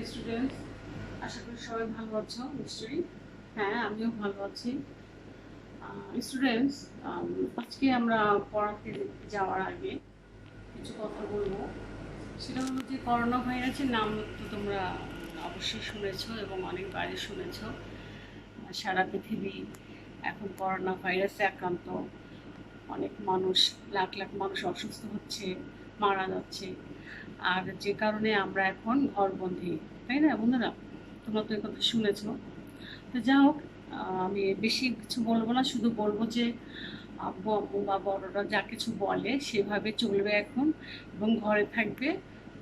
Dear students, আশা করি সবাই ভালো আছো নিশ্চয়ই। হ্যাঁ, আমিও ভালো আছি। স্টুডেন্টস, আজকে আমরা পড়াতে যাওয়ার আগে কিছু কথা বলবো। সেটা হলো যে করোনা ভাইরাসের নাম তো তোমরা অবশ্যই শুনেছো এবং অনেকবারই শুনেছো। সারা পৃথিবী এখন করোনা ভাইরাসে আক্রান্ত। অনেক মানুষ, লাখ লাখ মানুষ অসুস্থ হচ্ছে, মারা যাচ্ছে। আর যে কারণে আমরা এখন ঘরবন্দি, তাই না বন্ধুরা? তোমরা তো এই কথা শুনেছো। তো যা হোক, আমি বেশি কিছু বলবো না, শুধু বলবো যে আব্বু আম্মু বা বড়রা যা কিছু বলে সেভাবে চলবে এখন, এবং ঘরে থাকবে,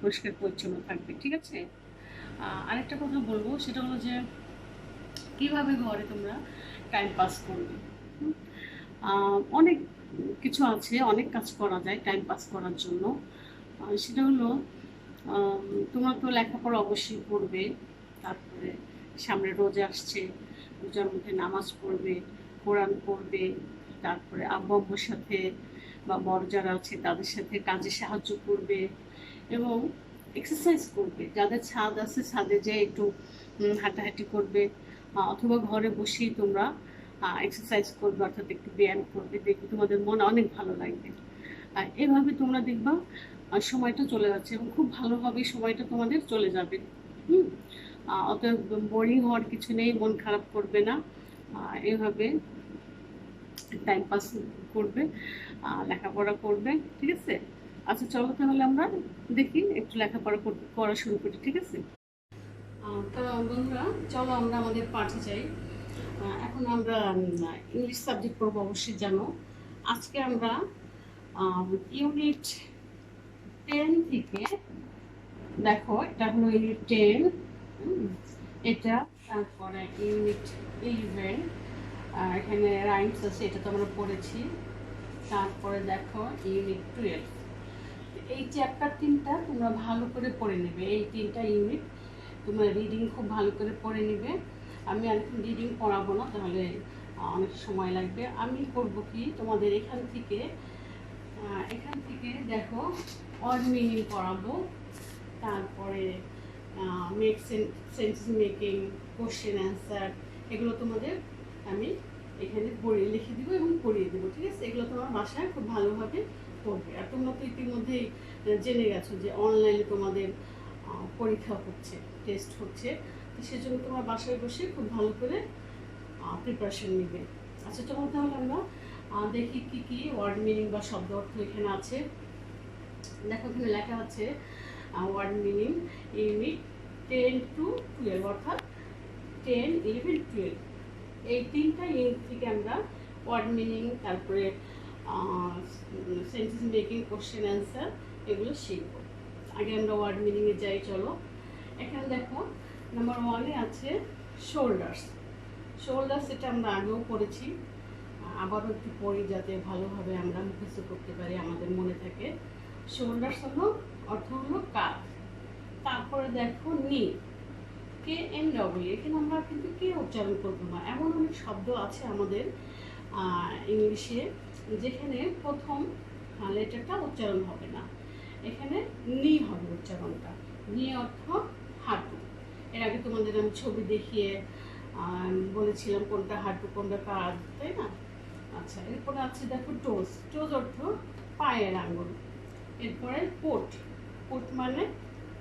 পরিষ্কার পরিচ্ছন্ন থাকবে, ঠিক আছে? আরেকটা কথা বলবো, সেটা হলো যে কিভাবে ঘরে তোমরা টাইম পাস করবে। অনেক কিছু আছে, অনেক কাজ করা যায় টাইম পাস করার জন্য। সেটা হলো, আম, তোমরা তো লেখাপড়া অবশ্যই করবে। তারপরে সামনে রোজা আসছে, রোজার মধ্যে নামাজ পড়বে, কোরআন পড়বে। তারপরে আব্বু আম্মুর সাথে বা বড় যারা আছে তাদের সাথে কাজে সাহায্য করবে এবং এক্সারসাইজ করবে। যাদের ছাদ আছে ছাদে যেয়ে একটু হাঁটাহাঁটি করবে, অথবা ঘরে বসেই তোমরা এক্সারসাইজ করবে, অর্থাৎ একটু ব্যায়াম করবে। দেখবে তোমাদের মন অনেক ভালো লাগবে। আর এভাবে তোমরা দেখবা সময়টা চলে যাচ্ছে এবং খুব ভালোভাবে সময়টা তোমাদের চলে যাবে। হুম। অতএব বোরিং হওয়ার কিছু নেই, মন খারাপ করবে না। এভাবে টাইম পাস করবে, লেখাপড়া করবে, ঠিক আছে? আচ্ছা, চলো তাহলে আমরা দেখি একটু লেখাপড়া করা শুরু করি, ঠিক আছে? তো বন্ধুরা, চলো আমরা আমাদের পাঠে যাই। এখন আমরা ইংলিশ সাবজেক্ট পড়বো, অবশ্যই জানো। আজকে আমরা ইউনিট 10 থেকে, দেখো এটা হলো ইউনিট 10, এটা। তারপরে ইউনিট 11, এখানে রাইমস আছে, এটা তো আমরা পড়েছি। তারপরে দেখো ইউনিট 12। এই চ্যাপ্টার 3টা তোমরা ভালো করে পড়ে নেবে। এই 3টা ইউনিট তোমরা রিডিং খুব ভালো করে পড়ে নেবে। আমি আর এখন রিডিং পড়াবো না, তাহলে অনেক সময় লাগবে। আমি করব কি, তোমাদের এখান থেকে দেখো ওয়ার্ড মিনিং পড়াবো। তারপরে make sentence making, question answer, এগুলো তোমাদের আমি এখানে পড়ে লিখে দিব এবং পড়িয়ে দেবো, ঠিক আছে? এগুলো তোমার বাসায় খুব ভালোভাবে পড়বে। আর তোমরা তো ইতিমধ্যেই জেনে গেছো যে অনলাইনে তোমাদের পরীক্ষা হচ্ছে, টেস্ট হচ্ছে। তো সেজন্য তোমার বাসায় বসে খুব ভালো করে প্রিপারেশন নিবে। আচ্ছা, চলো তাহলে আমরা দেখি কি কি ওয়ার্ড মিনিং বা শব্দ অর্থ এখানে আছে। দেখো এখানে লেখা আছে ওয়ার্ড মিনিং ইউনিট 10 to 12, অর্থাৎ 10, 11, 12, এই 3টা ইউনিট থেকে আমরা ওয়ার্ড মিনিং, তারপরে সেন্টেন্স মেকিং, কোশ্চেন অ্যান্সার, এগুলো শিখব। আগে আমরা ওয়ার্ড মিনিংয়ে যাই, চলো। এখানে দেখো নাম্বার 1-এ আছে শোল্ডার্স। শোল্ডার্স এটা আমরা আগেও পড়েছি, আবারও একটু পড়ি যাতে ভালোভাবে আমরা মুখস্থ করতে পারি, আমাদের মনে থাকে। শোল্ডার্স হলো, অর্থ হলো কাঁধ। তারপরে দেখো নি, KNW, এখানে আমরা কিন্তু কে উচ্চারণ করবো না। এমন অনেক শব্দ আছে আমাদের ইংলিশে যেখানে প্রথম লেটারটা উচ্চারণ হবে না, এখানে নি হবে উচ্চারণটা। নি অর্থ হাঁটু। এর আগে তোমাদের আমি ছবি দেখিয়ে বলেছিলাম কোনটা হাঁটু কোনটা কাঁধ, তাই না? আচ্ছা, এরপরে আছে দেখো টোজ। টোজ অর্থ পায়ের আঙুল। এরপরে পোট। পোট মানে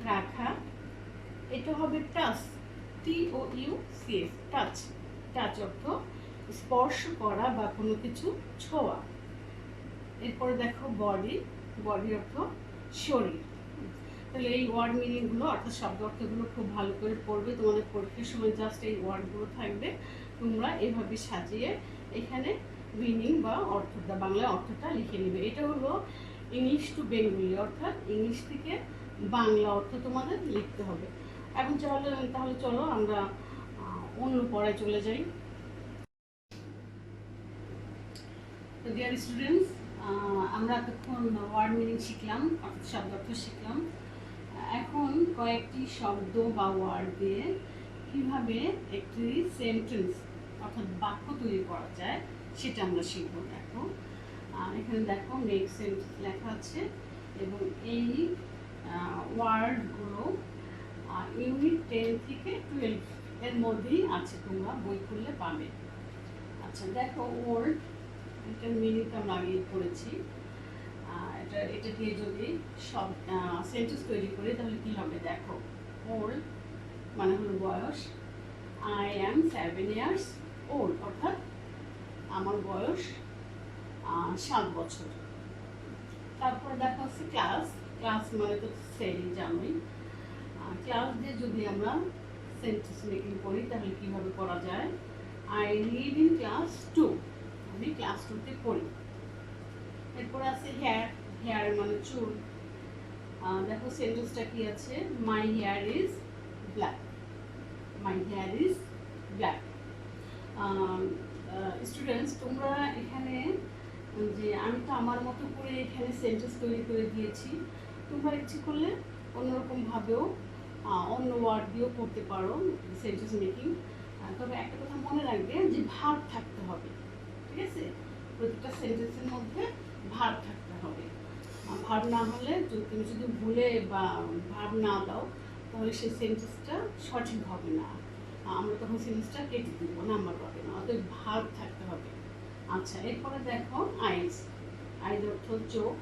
রাখা। এটা হবে টাচ, TOUCH, টাচ। টাচ অর্থ স্পর্শ করা বা কোনো কিছু ছোঁয়া। এরপরে দেখো বডি। বডি অর্থ শরীর। তাহলে এই ওয়ার্ড মিনিংগুলো, অর্থাৎ শব্দ অর্থগুলো খুব ভালো করে পড়বে। তোমাদের পরীক্ষার সময় জাস্ট এই ওয়ার্ডগুলো থাকবে, তোমরা এভাবে সাজিয়ে এখানে মিনিং বা অর্থটা, বাংলায় অর্থটা লিখে নেবে। এটা হলো ইংলিশ টু বেঙ্গলি, অর্থাৎ ইংলিশ থেকে বাংলা অর্থ তোমাদের লিখতে হবে। এখন তাহলে চলো আমরা অন্য পড়ায় চলে যাই। তো ডিয়ার স্টুডেন্টস, আমরা এতক্ষণ ওয়ার্ড মিনিং শিখলাম, অর্থাৎ শব্দ অর্থ শিখলাম। এখন কয়েকটি শব্দ বা ওয়ার্ড দিয়ে কিভাবে একটি সেন্টেন্স, অর্থাৎ বাক্য তৈরি করা যায় সেটা আমরা শিখব। দেখো এখানে দেখো মেক সেন্টেন্স লেখা আছে এবং এই ওয়ার্ডগুলো আর ইউনিট 10 থেকে 12 এর মধ্যেই আছে, তোমরা বই খুললে পাবে। আচ্ছা দেখো, ওল্ড এটার মিনিং আমরা আগে পড়েছি। এটা দিয়ে যদি সব সেন্টেন্স তৈরি করি তাহলে কি হবে দেখো। ওল্ড মানে হলো বয়স। আই অ্যাম 7 years old, অর্থাৎ আমার বয়স 7 বছর। তারপর দেখো হচ্ছে ক্লাস। ক্লাস মানে তো সেই জানোই। ক্লাস দিয়ে যদি আমরা সেন্টেন্স মেকিং করি তাহলে কিভাবে করা যায়। আই রিড ইন ক্লাস 2, আমি ক্লাস 2তে পড়ি। এরপর আছে হেয়ার। হেয়ার মানে চুল। দেখো সেন্টেন্সটা কি আছে, my hair is black. My hair is black. Students, তোমরা এখানে যে আমি তো আমার মতো করে এখানে সেন্টেন্স তৈরি করে দিয়েছি, তোমরা ইচ্ছে করলে অন্যরকমভাবেও অন্য ওয়ার্ড দিয়েও করতে পারো সেন্টেন্স মেকিং। তবে একটা কথা মনে রাখবে যে ভার্ব থাকতে হবে, ঠিক আছে? প্রতিটা সেন্টেন্সের মধ্যে ভার্ব থাকতে হবে। ভার্ব না হলে তুমি যদি ভুলে বা ভার্ব না দাও তাহলে সেই সেন্টেন্সটা সঠিক হবে না, আমরা তখন সেন্টেন্সটা কেটে দিব, নাম্বার পাবে না। অতএব ভার্ব থাকতে হবে। আচ্ছা, এরপরে দেখো আইজ। আইজ অর্থ চোখ।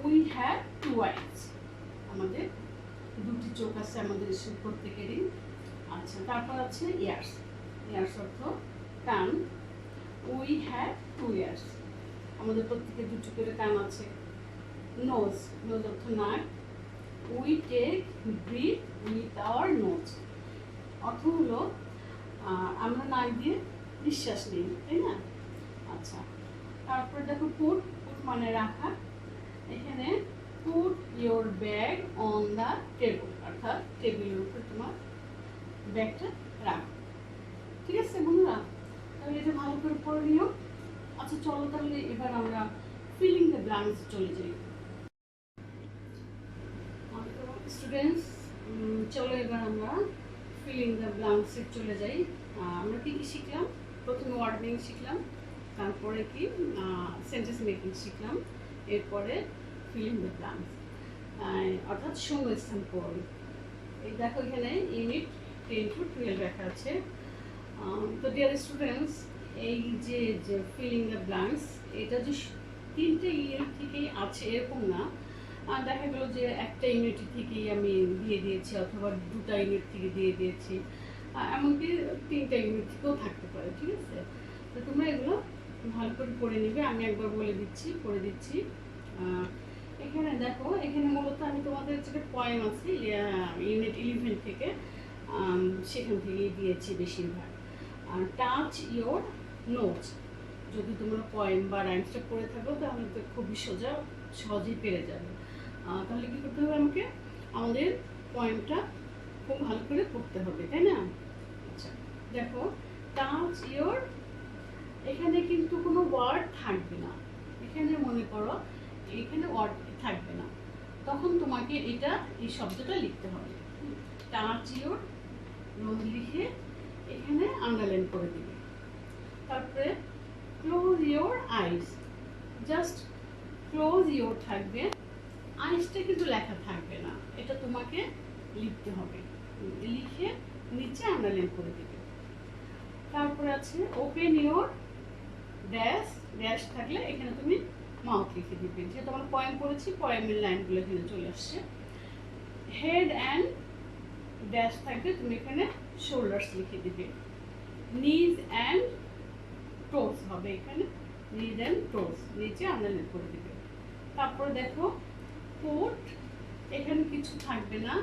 উই হ্যাভ 2 eyes, আমাদের 2টি চোখ আছে আমাদের প্রত্যেকেরই। আচ্ছা, তারপর আছে ইয়ার্স। ইয়ার্স অর্থ কান। উই হ্যাভ 2 ears, আমাদের প্রত্যেকের 2টি করে কান আছে। নোজ। নোজ অর্থ নাক। We take breath with our nose, অর্থ হলো আমরা নাক দিয়ে নিঃশ্বাস নিই, তাই না? আচ্ছা, তারপরে দেখো পুট। পুট মানে রাখা। এখানে put your bag on the table, অর্থাৎ টেবিলের উপরে তোমার ব্যাগটা রাখো। ঠিক আছে বন্ধুরা, তাহলে এটা ভালো করে পড়ে নিও। আচ্ছা চলো তাহলে এবার আমরা ফিলিং দ্য ব্ল্যাঙ্কস চলে যাই। স্টুডেন্টস, চলো এবার আমরা ফিলিং দ্য ব্ল্যাঙ্কসে চলে যাই। আমরা কি কি শিখলাম? প্রথমে ওয়ার্ড মিনিং শিখলাম, তারপরে কি সেন্টেন্স মেকিং শিখলাম, এরপরে ফিলিং দ্য ব্ল্যাঙ্কস অর্থাৎ শূন্যস্থান পূরণ। এই দেখো এখানে ইউনিট 10 to 12 লেখা আছে। তো ডিয়ার স্টুডেন্টস, এই যে ফিলিং দ্য ব্ল্যাঙ্কস, এটা যে 3টে ইউনিট থেকেই আছে এরকম না। দেখা গেলো যে একটা ইউনিট থেকেই আমি দিয়ে দিয়েছি, অথবা 2টা ইউনিট থেকে দিয়ে দিয়েছি, এমনকি 3টা ইউনিট থেকেও থাকতে পারে। ঠিক আছে, তো তোমরা এগুলো ভালো করে পড়ে নিবে। আমি একবার বলে দিচ্ছি, পড়ে দিচ্ছি। এখানে দেখো, এখানে মূলত আমি তোমাদের যেটা পয়েম আছে ইউনিট 11 থেকে, সেখান থেকেই দিয়েছি বেশিরভাগ। টাচ ইয়োর নোটস, যদি তোমরা পয়েম বা রাইমসটা পড়ে থাকো তাহলে তো খুবই সহজেই পেরে যাবে। তাহলে কী করতে হবে, আমাদের পয়েমটা খুব ভালো করে পড়তে হবে, তাই না? আচ্ছা দেখো, টাচ ইয়োর, এখানে কিন্তু কোনো ওয়ার্ড থাকবে না। এখানে মনে করো এখানে ওয়ার্ড থাকবে না, তখন তোমাকে এই শব্দটা লিখতে হবে। টাচ ইয়োর, নোজ লিখে এখানে আন্ডারলাইন করে দিবে। তারপরে close your eyes, just close your থাকবে, আইসটা কিন্তু লেখা থাকবে না, এটা তোমাকে লিখতে হবে। লিখে নিচে আন্ডারলাইন করে দিবে। তারপরে আছে ওপেন ইয়োর ড্যাশ। ড্যাশ থাকলে এখানে তুমি মাউথ লিখে দিবে, যেহেতু আমরা পয়েম পড়েছি, পয়েমের লাইনগুলো এখানে চলে আসছে। হেড অ্যান্ড ড্যাশ থাকবে, তুমি এখানে শোল্ডার্স লিখে দিবে। নিজ অ্যান্ড টোস হবে, এখানে নিজ অ্যান্ড টোস নিচে আন্ডারলাইন করে দিবে। তারপরে দেখো পুট, এখানে কিছু থাকবে না,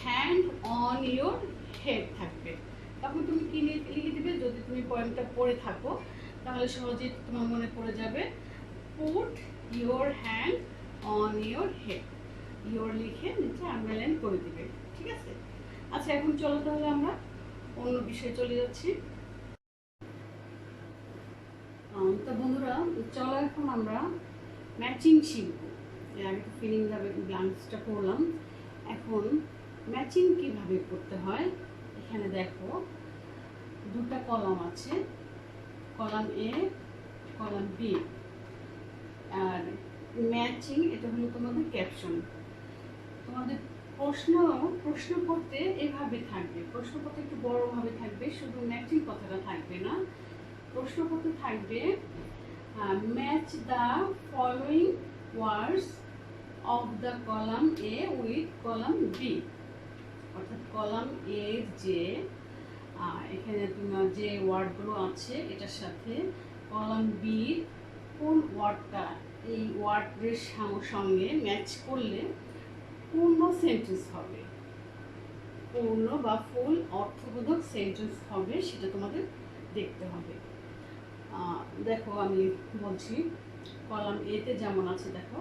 হ্যান্ড অন ইয়োর হেড থাকবে। তখন তুমি কি লিখে দিবে, যদি তুমি পয়েমটা পড়ে থাকো তাহলে সহজেই তোমার মনে পড়ে যাবে। Put your hand on your head, your লিখে নিচে আন্ডারলাইন করে দিবে। ঠিক আছে, আচ্ছা এখন চলো তাহলে আমরা অন্য বিষয়ে চলে যাচ্ছি। তো বন্ধুরা, চলো এখন আমরা ম্যাচিং শিখব। এর আগে তো ফিলিং দ্য ব্ল্যাঙ্কসটা করলাম, এখন ম্যাচিং কিভাবে করতে হয়। এখানে দেখো 2টা কলাম আছে, কলাম এ, কলাম বি। আর ম্যাচিং এটা হলো তোমাদের ক্যাপশন। তোমাদের প্রশ্ন প্রশ্নপত্রে এভাবে থাকবে, প্রশ্নপত্র একটু বড়ভাবে থাকবে, শুধু ম্যাচিং কথাটা থাকবে না। প্রশ্নপত্র থাকবে match the following words of the column A with column B, অর্থাৎ কলাম এর যে এখানে তোমার যে ওয়ার্ডগুলো আছে এটার সাথে কলাম বি কোন ওয়ার্ডটা এই ওয়ার্ডের সঙ্গে ম্যাচ করলে পূর্ণ সেন্টেন্স হবে, পূর্ণ বা ফুল অর্থবোধক সেন্টেন্স হবে, সেটা তোমাদের দেখতে হবে। দেখো আমি বলছি, কলাম এতে যেমন আছে দেখো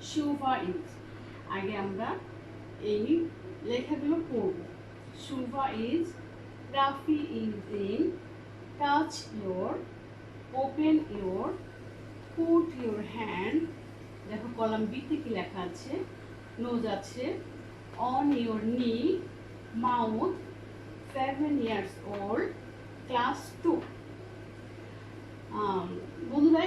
শুভা ইজ, আগে আমরা এই লেখাগুলো পড়ব। Shubha is, Rafi is in, touch your, open your, put your hand. দেখো কলাম বিতে কি লেখা আছে, নোজ আছে, অন ইয়োর নি, মাউথ, 7 years old, ক্লাস 2। বন্ধুরা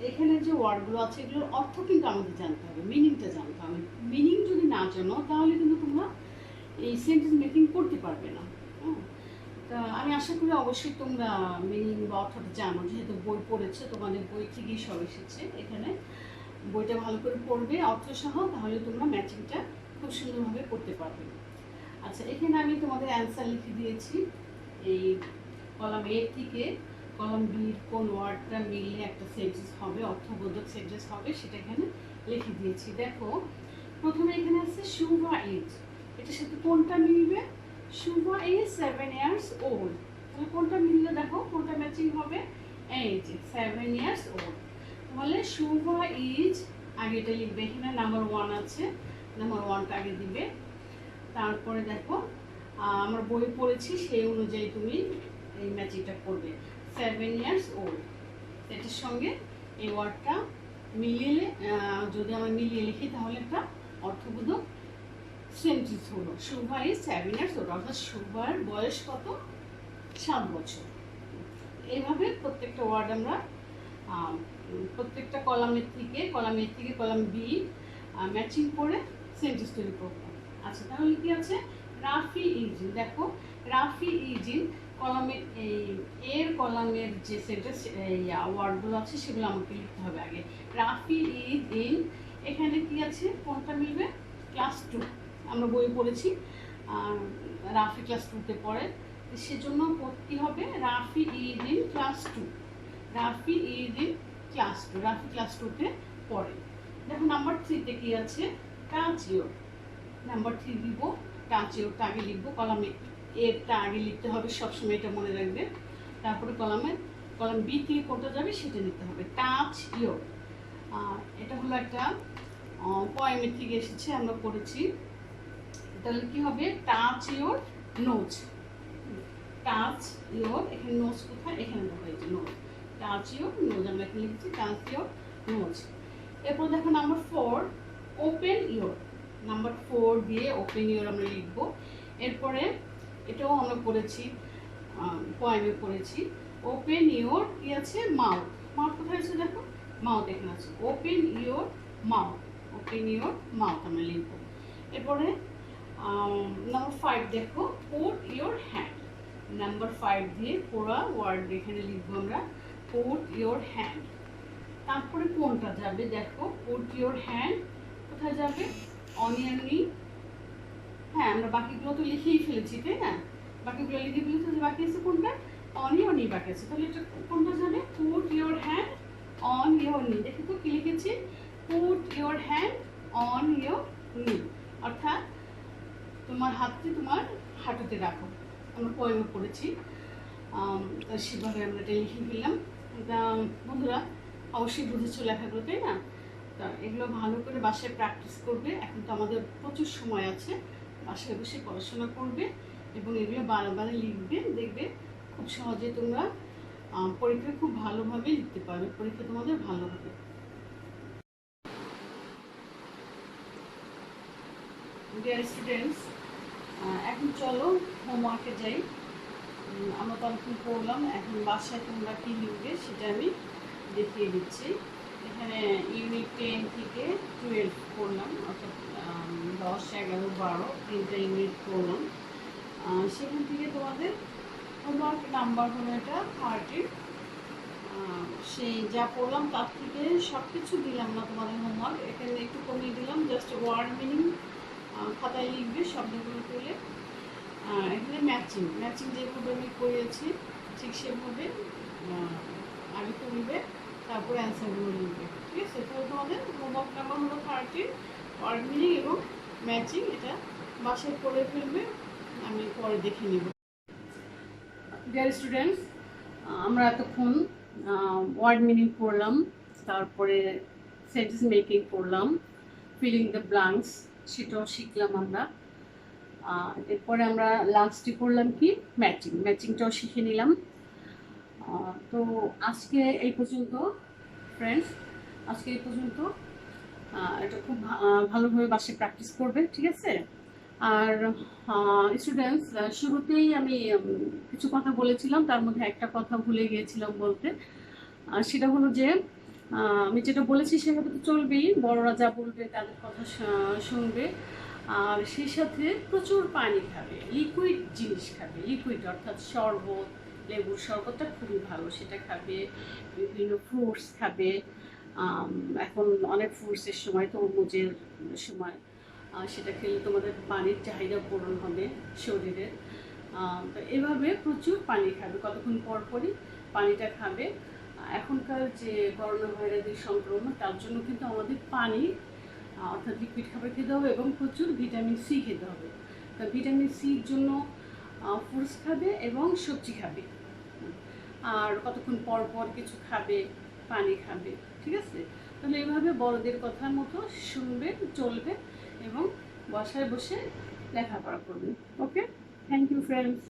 এখানে যে ওয়ার্ডগুলো আছে এগুলোর অর্থ কিন্তু আমাদের জানতে হবে, মিনিংটা জানতে হবে। মিনিং যদি না জানো তাহলে কিন্তু তোমরা এই সেন্টেন্স মেকিং করতে পারবে না। তা আমি আশা করি অবশ্যই তোমরা মিনিং বা অর্থটা জানো, যেহেতু বই পড়েছো, তোমাদের বই থেকেই সব এসেছে। এখানে বইটা ভালো করে পড়বে অর্থসহ, তাহলে তোমরা ম্যাচিংটা খুব সুন্দরভাবে করতে পারবে। আচ্ছা, এখানে আমি তোমাদের অ্যান্সার লিখে দিয়েছি। এই কলাম এ থেকে কলাম বির কোন ওয়ার্ডটা মিললে একটা সেন্টেন্স হবে, অর্থবোধক সেন্টেন্স হবে, সেটা এখানে লিখে দিয়েছি। দেখো প্রথমে এখানে আছে শুভা ইজ, এটার সাথে কোনটা মিলবে? শুভা ইজ 7 years old, তাহলে কোনটা মিললে দেখো কোনটা ম্যাচিং হবে? এই যে 7 years old। তাহলে শুভা ইজ আগে এটা লিখবে, এখানে নাম্বার 1 আছে, নাম্বার 1টা আগে দিবে। তারপরে দেখো আমরা বই পড়েছি সেই অনুযায়ী তুমি এই ম্যাচিংটা করবে। 7 years old, এটার সঙ্গে এই ওয়ার্ডটা মিলিয়ে যদি আমরা মিলিয়ে লিখি তাহলে একটা অর্থবোধক সেন্টেন্স হলো। শুভা ইজ 7 years old, অর্থাৎ শুভার বয়স কত? 7 বছর। এইভাবে প্রত্যেকটা ওয়ার্ড আমরা প্রত্যেকটা কলাম এ থেকে কলাম বি ম্যাচিং করে সেন্টেন্স তৈরি করবো। আচ্ছা, তাহলে কি আছে? রাফি ইজিন, দেখো রাফি ইজিন কলামের এর কলামের যে সেন্টেন্স এই ওয়ার্ডগুলো আছে সেগুলো আমাকে লিখতে হবে আগে। রাফি ইজ ইন, এখানে কি আছে? কোনটা মিলবে? ক্লাস 2, আমরা বই পড়েছি রাফি ক্লাস 2তে পড়ে, সেজন্য কি হবে? Rafi is in class 2, Rafi is in class 2, Rafi class 2তে পড়ে। দেখো নাম্বার 3তে কি আছে? টাচ ইয়োর, নাম্বার 3 দিব, টাচ ইয়োরটা আগে লিখবো, কলামে এরটা আগে লিখতে হবে, সবসময় এটা মনে রাখবে। তারপরে কলাম বি থেকে কোনটা যাবে সেটা লিখতে হবে। টাচ ইয়োর, এটা হলো একটা পয়েমের থেকে এসেছে, আমরা পড়েছি। তাহলে কি হবে? Touch your nose, touch your, এখানে নোজ কোথায়? এখানে দেখা যাচ্ছে নোজ, টাচ ইয়োর নোজ, আমরা এখানে লিখছি টাচ ইয়োর নোজ। এরপর দেখো নাম্বার 4, ওপেন ইয়োর, নাম্বার 4 দিয়ে ওপেন ইয়োর আমরা লিখবো। এরপরে এটাও আমরা পড়েছি, পয়েমে পড়েছি। ওপেন ইয়োর কি আছে? মাউথ, মাউথ কোথায় আছে? দেখো মাউথ এখানে আছে, open your mouth, open your mouth আমরা লিখবো। এরপরে নাম্বার 5 দেখো পুট ইয়োর হ্যান্ড, নাম্বার 5 দিয়ে পুরো ওয়ার্ড এখানে লিখবো আমরা, পুট ইয়োর হ্যান্ড। তারপরে কোনটা যাবে? দেখো পুট ইয়োর হ্যান্ড কোথায় যাবে? অন ইয়ার নি, হ্যাঁ আমরা বাকিগুলো তো লিখেই ফেলেছি তাই না, বাকিগুলো লিখে ফেলেছি, বাকি আছে কোনটা? অন ইয়োর নি বাকি আছে, তাহলে এটা কোনটা যাবে? Put your hand on your নি। দেখো তো কি লিখেছি? Put your hand on your নি, অর্থাৎ তোমার হাতটি তোমার হাঁটুতে রাখো, আমরা পয়েমে পড়েছি, সেভাবে আমরা এটা লিখে ফেললাম। বন্ধুরা অবশ্যই বুঝেছো লেখাগুলো তাই না? তা এগুলো ভালো করে বাসায় প্র্যাকটিস করবে, এখন তো আমাদের প্রচুর সময় আছে, বাসায় বসে পড়াশোনা করবে এবং এগুলো বারে লিখবে, দেখবে খুব সহজে তোমরা পরীক্ষা খুব ভালোভাবে লিখতে পারবে, পরীক্ষা তোমাদের ভালো হবে। ডিয়ার স্টুডেন্টস, এখন চলো হোমওয়ার্কে যাই। আমরা তো অনেকক্ষণ পড়লাম, এখন বাসায় তোমরা কী লিখবে সেটা আমি দেখিয়ে দিচ্ছি। এখানে ইউনিট 10 থেকে 12 করলাম, অর্থাৎ 10, 11, 12 তিনটা ইউনিট করলাম। সেখান থেকে তোমাদের হোমওয়ার্ক নাম্বার হলো এটা 30। সেই যা পড়লাম তার থেকে সব কিছু দিলাম না তোমাদের হোমওয়ার্ক, এখানে একটু কমিয়ে দিলাম, জাস্ট ওয়ার্ড মিনিং খাতায় লিখবে শব্দগুলো তুলে। এখানে ম্যাচিং ম্যাচিং যেভাবে আমি করেছি ঠিক সেভাবে আগে তুলবে, তারপরে অ্যান্সারগুলো লিখবে, ঠিক আছে? তো তোমাদের হোমওয়ার্ক নাম্বার হলো 30, ওয়ার্ড মিনিং এবং ম্যাচিং, এটা বাসায় করে ফেলবে, আমি পরে দেখে নিব। ডিয়ার স্টুডেন্টস, আমরা এতক্ষণ ওয়ার্ড মিনিং পড়লাম, তারপরে সেন্টেন্স মেকিং পড়লাম, ফিলিং দ্য ব্ল্যাঙ্কস সেটাও শিখলাম আমরা। এরপরে আমরা লাস্টে করলাম কি ম্যাচিংটাও শিখে নিলাম। তো আজকে এই পর্যন্ত ফ্রেন্ডস, আজকে এই পর্যন্ত। এটা খুব ভালোভাবে বাসায় প্র্যাকটিস করবে, ঠিক আছে? আর স্টুডেন্টস, শুরুতেই আমি কিছু কথা বলেছিলাম, তার মধ্যে একটা কথা ভুলে গিয়েছিলাম বলতে। সেটা হলো যে আমি যেটা বলেছি সেভাবে তো চলবেই, বড়রা যা বলবে তাদের কথা শুনবে, আর সেই সাথে প্রচুর পানি খাবে, লিকুইড জিনিস খাবে, লিকুইড অর্থাৎ শরবত, লেবুর শরবতটা খুবই ভালো, সেটা খাবে। বিভিন্ন ফ্রুটস খাবে, এখন অনেক ফ্রুটসের সময়, তরমুজের সময়, সেটা খেলে তোমাদের পানির চাহিদা পূরণ হবে শরীরের। তো এভাবে প্রচুর পানি খাবে, কতক্ষণ পর পরই পানিটা খাবে। এখনকার যে করোনা ভাইরাসের সংক্রমণ, তার জন্য কিন্তু আমাদের পানি অর্থাৎ লিকুইড খাবার খেতে হবে এবং প্রচুর ভিটামিন সি খেতে হবে। তো ভিটামিন সির জন্য ফ্রুটস খাবে এবং সবজি খাবে, আর কতক্ষণ পর পর কিছু খাবে, পানি খাবে, ঠিক আছে? তাহলে এইভাবে বড়দের কথার মতো শুনবে, চলবে এবং বাসায় বসে লেখাপড়া করবে। ওকে, থ্যাংক ইউ ফ্রেন্ডস।